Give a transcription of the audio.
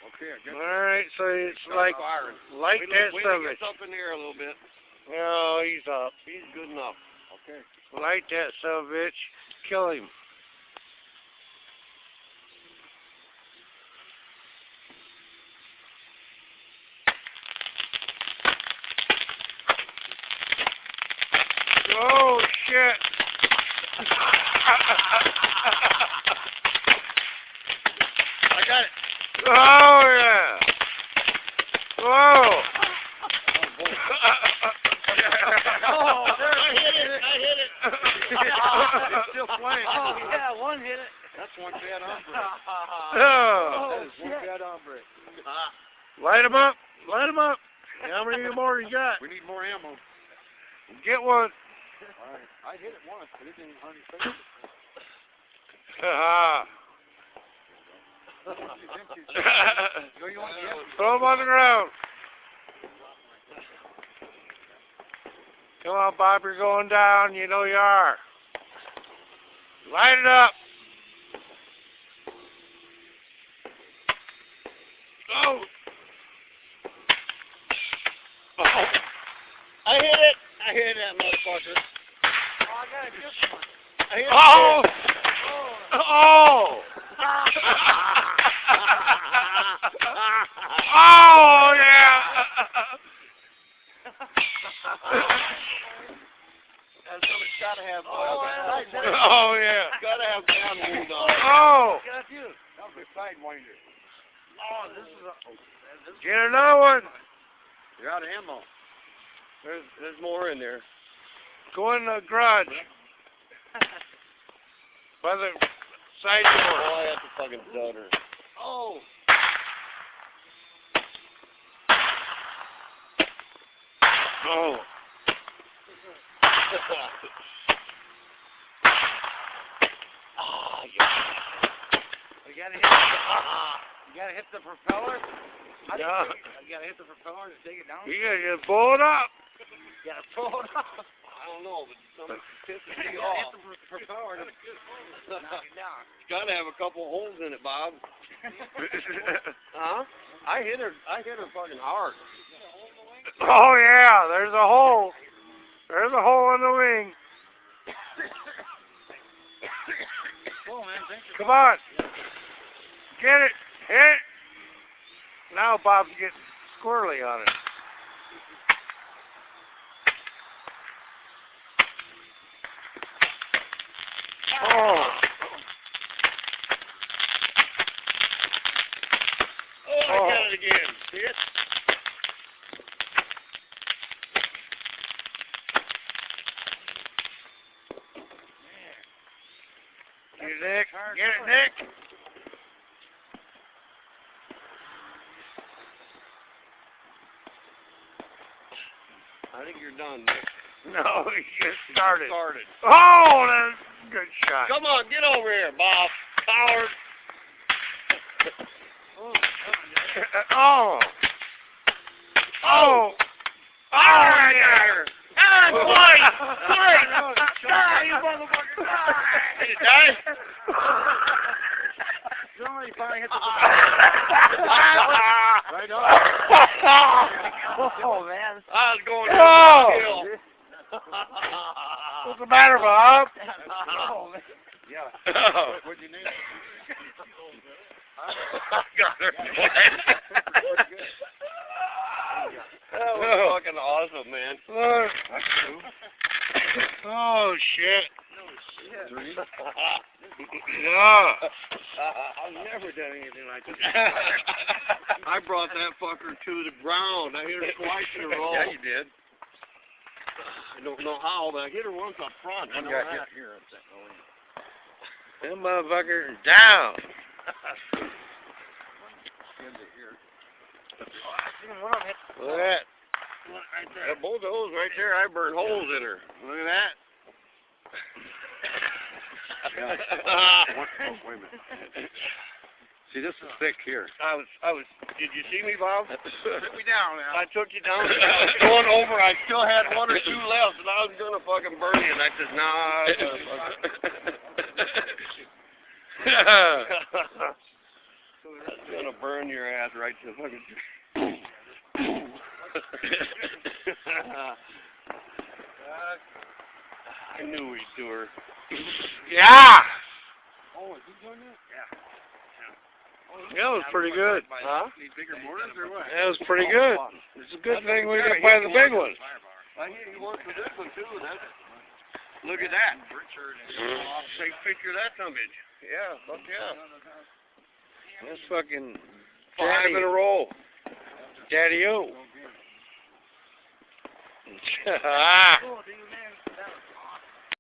Okay, I got you. Alright, so it's like, light that Wait, son of a gets up in the air a little bit. No, he's up. He's good enough. Okay. Light that son of a bitch. Kill him. Oh, shit. I got it. Oh, yeah. Whoa. Oh, there, I hit it. It's still flying. Oh, yeah, one hit it. That's one bad hombre. Oh. That is one bad hombre. Light him up. Light him up. How many more you got? We need more ammo. Get one. All right. I hit it once, but it didn't hardly face it. Ha So you want the empty? Throw him on the ground. Come on, Bob, you're going down. You know you are. Light it up. Oh. Oh. I hit it. I hit that motherfucker. Oh, I got a good one. I hit it. Oh. Oh. Oh, yeah. And somebody's got to have. Oh, yeah. Got to have ground wound on it. Oh. Got you. That was a sidewinder. Oh, this is a... Get another one. You're out of ammo. There's more in there. Go in the garage. By the side door. Oh, I have to fucking stutter. Oh. Oh. Ah, yeah. You gotta hit the propeller. Yeah. You gotta hit the propeller to take it down. You gotta just pull it up. You gotta pull it up. I don't know, but something pissing You me gotta off. hit the propeller to knock it down. It's got to have a couple holes in it, Bob. Huh? I hit her fucking hard. Oh yeah, there's a hole. There's a hole in the wing. Cool, man. Thanks for Come on. Get it. Hit it. Now Bob's getting squirrely on it. Oh. Oh, I got it again. See it? Get it, Nick. Get it, Nick. I think you're done, Nick. No, he just started. Started. Oh, that's a good shot. Come on, get over here, Bob. Coward. Oh. Oh. Oh, I got her. Ah, twice! Twice! Ah, you motherfucker! Did it die? Somebody finally hit the Right on. Oh, man. I was going Oh. downhill. What's the matter, Bob? Oh, man. Yeah. Oh. What'd you name it? I got her. That was fucking awesome, man. Oh, shit. Three? Yeah. I've never done anything like this. I brought that fucker to the ground. I hit her twice in a row. Yeah, you did. I don't know how, but I hit her once up front. I know that. here. That motherfucker is down. Look at that. Right there. Yeah, both of those right there, I burned holes in her. Look at that. Wait a minute. See, this is thick here. Did you see me, Bob? Put me down now. I took you down. I was going over. I still had one or two left, and I was gonna fucking burn you. And I said, nah. That's gonna burn your ass right to fucking. I knew he'd do her. Yeah! Oh, is he doing that? Yeah. That was pretty good. Huh? Need bigger mortars or what? That was pretty good. It's a good thing we didn't buy the big one. I hear you work for this one too. Look at that. Take a picture of that summage. Yeah, fuck yeah. That's fucking 5 in a row. Daddy-o. Oh, dude.